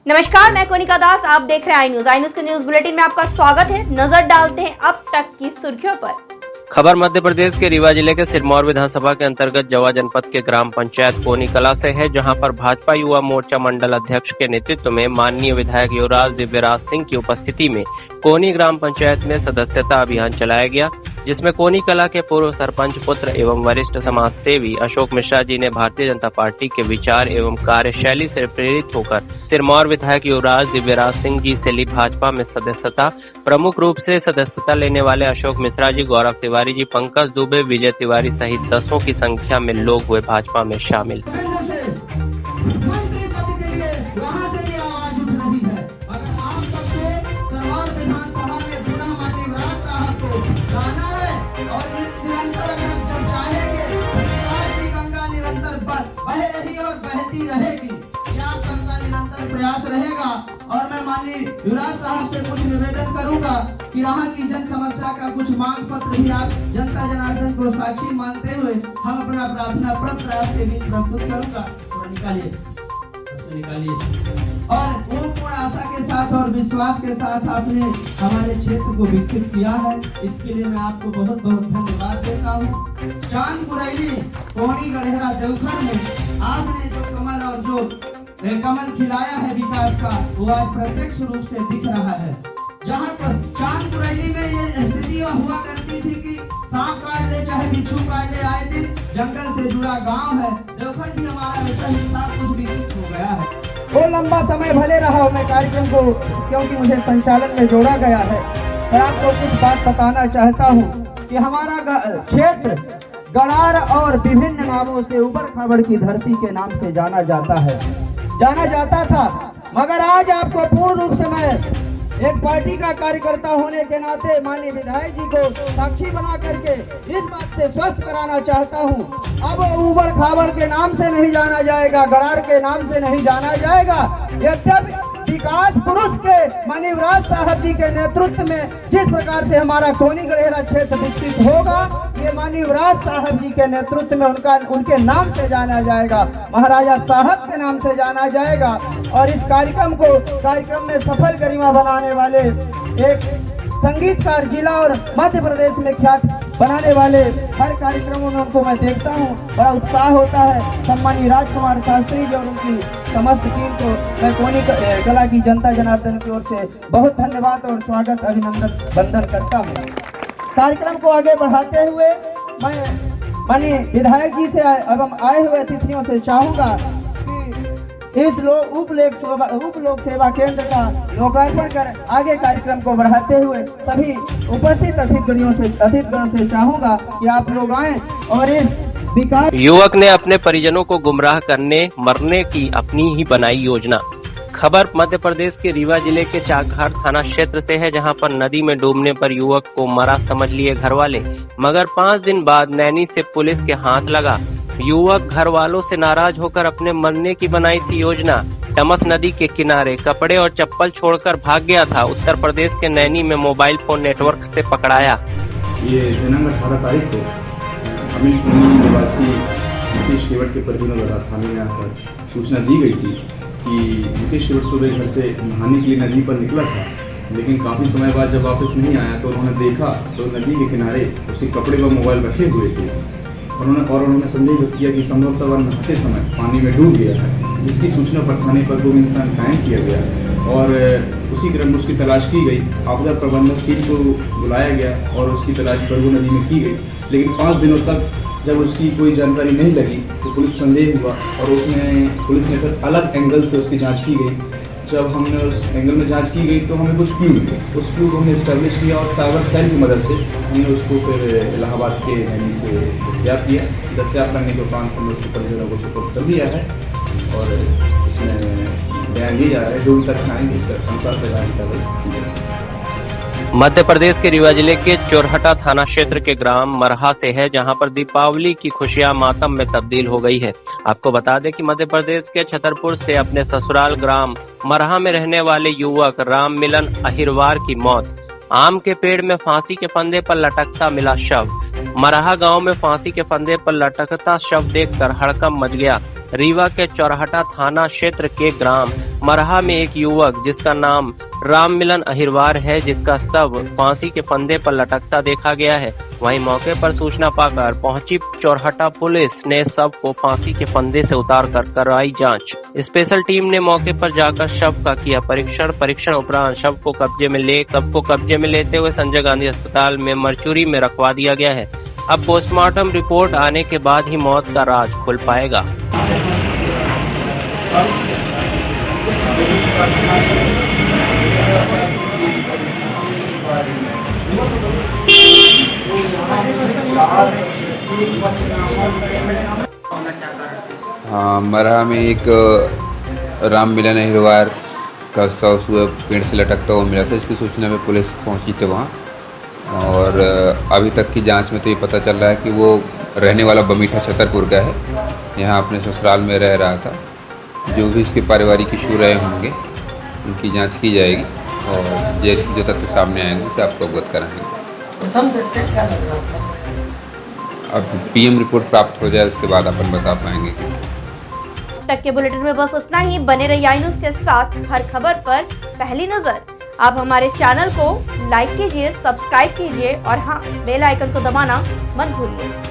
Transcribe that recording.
नमस्कार, मैं कोनिका दास। आप देख रहे हैं आई न्यूज के न्यूज बुलेटिन में आपका स्वागत है। नजर डालते हैं अब तक की सुर्खियों पर। खबर मध्य प्रदेश के रीवा जिले के सिरमौर विधानसभा के अंतर्गत जवा जनपद के ग्राम पंचायत कोनी कला से है, जहां पर भाजपा युवा मोर्चा मंडल अध्यक्ष के नेतृत्व में माननीय विधायक युवराज दिव्यराज सिंह की उपस्थिति में कोनी ग्राम पंचायत में सदस्यता अभियान चलाया गया, जिसमें कोनी कला के पूर्व सरपंच पुत्र एवं वरिष्ठ समाज सेवी अशोक मिश्रा जी ने भारतीय जनता पार्टी के विचार एवं कार्यशैली से प्रेरित होकर सिरमौर विधायक युवराज दिव्यराज सिंह जी से ली भाजपा में सदस्यता। प्रमुख रूप से सदस्यता लेने वाले अशोक मिश्रा जी, गौरव तिवारी जी, पंकज दुबे, विजय तिवारी सहित दसों की संख्या में लोग हुए भाजपा में शामिल। प्रयास रहेगा और मैं माननीय युवराज साहब से कुछ निवेदन करूंगा कि यहाँ की जन समस्या का कुछ मांग पत्र भी आप जनता जनार्दन को साक्षी मानते हुए हम अपना प्रार्थना पत्र आपके बीच प्रस्तुत करूंगा। थोड़ा निकालिए, उसको निकालिए। और पूर्ण आशा के साथ और विश्वास के साथ आपने हमारे क्षेत्र को विकसित किया है, इसके लिए मैं आपको बहुत बहुत धन्यवाद देता हूँ। चांद कुरैली कोनी गढ़ेरा देवघर में आपने जो कमल और जो कमल खिलाया है विकास का, वो आज प्रत्यक्ष रूप से दिख रहा है। जहाँ पर चांद कुरैली में ये स्थिति हुआ करती थी कि सांप काट ले चाहे बिच्छू काट ले, आए दिन जंगल से जुड़ा गांव है। देवघर भी हमारा ऐसा हिस्सा कुछ विकसित हो गया है। वो लंबा समय भले रहा हो मैं कार्यक्रम को, क्योंकि मुझे संचालन में जोड़ा गया है, पर आपको कुछ बात बताना चाहता हूँ कि हमारा क्षेत्र गड़ार और विभिन्न नामों से उबड़ खाबड़ की धरती के नाम से जाना जाता था, मगर आज आपको पूर्ण रूप से मैं एक पार्टी का कार्यकर्ता होने के नाते माननीय विधायक जी को साक्षी बना करके इस बात से स्वस्थ कराना चाहता हूं। अब उबड़ खाबड़ के नाम से नहीं जाना जाएगा, गड़ार के नाम से नहीं जाना जाएगा। यद्यपि विकास पुरुष के माननीय युवराज साहब जी के नेतृत्व में जिस प्रकार से हमारा कोनी गढ़ेरा क्षेत्र विकसित होगा, ये माननीय युवराज साहब जी के नेतृत्व में उनके नाम से जाना जाएगा, महाराजा साहब के नाम से जाना जाएगा। और इस कार्यक्रम में सफल गरिमा बनाने वाले एक संगीतकार, जिला और मध्य प्रदेश में ख्यात बनाने वाले हर कार्यक्रमों में उनको मैं देखता हूँ, बड़ा उत्साह होता है। सम्मानीय राजकुमार शास्त्री जी और उनकी समस्त टीम को मैं कोनी कला की जनता जनार्दन की ओर से बहुत धन्यवाद और स्वागत अभिनंदन वंदन करता हूँ। कार्यक्रम को आगे बढ़ाते हुए मैं माननीय विधायक जी से एवं आए हुए अतिथियों से चाहूँगा कि इस उप लोक सेवा केंद्र का लोकार्पण कर आगे कार्यक्रम को बढ़ाते हुए सभी उपस्थित अतिथिगणों से चाहूँगा कि आप लोग आए और इस विकास। युवक ने अपने परिजनों को गुमराह करने मरने की अपनी ही बनाई योजना। खबर मध्य प्रदेश के रीवा जिले के चाकघाट थाना क्षेत्र से है, जहां पर नदी में डूबने पर युवक को मरा समझ लिए घर वाले, मगर 5 दिन बाद नैनी से पुलिस के हाथ लगा। युवक घर वालों से नाराज होकर अपने मरने की बनाई थी योजना। टमस नदी के किनारे कपड़े और चप्पल छोड़कर भाग गया था। उत्तर प्रदेश के नैनी में मोबाइल फोन नेटवर्क से पकड़ाया। ये दिनांक 18 तारीख को अमिल कोनी निवासी मुकेश केवट के परिजनों द्वारा थाने में आकर सूचना दी गई थी कि मुकेश केवट सुबह घर से नहाने के लिए नदी पर निकला था, लेकिन काफ़ी समय बाद जब वापस नहीं आया तो उन्होंने देखा तो नदी के किनारे उसके कपड़े व मोबाइल रखे हुए थे। उन्होंने संदेह व्यक्त किया कि संभवतः वह नहाते समय पानी में डूब गया है, जिसकी सूचना पर थाने पर 2 इंसान कायम किया गया और उसी क्रम में उसकी तलाश की गई। आपदा प्रबंधन टीम को बुलाया गया और उसकी तलाश परगू नदी में की गई, लेकिन 5 दिनों तक जब उसकी कोई जानकारी नहीं लगी तो पुलिस संदेह हुआ और पुलिस ने फिर अलग एंगल से उसकी जाँच की गई। जब हमने उस एंगल में जांच की गई तो हमें कुछ क्लू मिले, उस क्लू को हमने इस्टेब्लिश किया और साइबर सेल की मदद से हमने उसको फिर इलाहाबाद के नैनी से दस्तियाब किया। दस्तियाब करने के उपरांत हमने उसको परिजनों को सुपुर्द कर दिया है और उसमें बयान दिया जा रहा है जो भी तथ्य आएंगे उसके अनुसार कार्रवाई की जाएगी। मध्य प्रदेश के रीवा जिले के चोरहटा थाना क्षेत्र के ग्राम मरहा से है, जहां पर दीपावली की खुशियां मातम में तब्दील हो गई है। आपको बता दें कि मध्य प्रदेश के छतरपुर से अपने ससुराल ग्राम मरहा में रहने वाले युवक राम मिलन अहिरवार की मौत। आम के पेड़ में फांसी के फंदे पर लटकता मिला शव। मरहा गांव में फांसी के फंदे पर लटकता शव देखकर हड़कंप मच गया। रीवा के चोरहटा थाना क्षेत्र के ग्राम मरहा में एक युवक जिसका नाम राम मिलन अहिरवार है, जिसका शव फांसी के फंदे पर लटकता देखा गया है। वहीं मौके पर सूचना पाकर पहुंची चौरहटा पुलिस ने शव को फांसी के फंदे से उतारकर करवाई जांच। स्पेशल टीम ने मौके पर जाकर शव का किया परीक्षण उपरांत शव को कब्जे में लेते हुए संजय गांधी अस्पताल में मरचुरी में रखवा दिया गया है। अब पोस्टमार्टम रिपोर्ट आने के बाद ही मौत का राज खुल पाएगा। मरहा में एक राम मिलन अहिरवार का शव सुबह पेड़ से लटकता हुआ मिला था। इसकी सूचना में पुलिस पहुंची थी वहाँ, और अभी तक की जांच में तो ये पता चल रहा है कि वो रहने वाला बमीठा छतरपुर का है, यहाँ अपने ससुराल में रह रहा था। जो भी इसके पारिवारिक इशू रहे होंगे उनकी जांच की जाएगी और जो तथ्य सामने आएंगे उसे आपको अवगत कराएंगे। अब पीएम रिपोर्ट प्राप्त हो जाए उसके बाद अपन बता पाएंगे। तक के बुलेटिन में बस इतना ही। बने रहिए आई न्यूज़ के साथ, हर खबर पर पहली नजर। आप हमारे चैनल को लाइक कीजिए, सब्सक्राइब कीजिए और हाँ, बेल आइकन को दबाना मत भूलिए।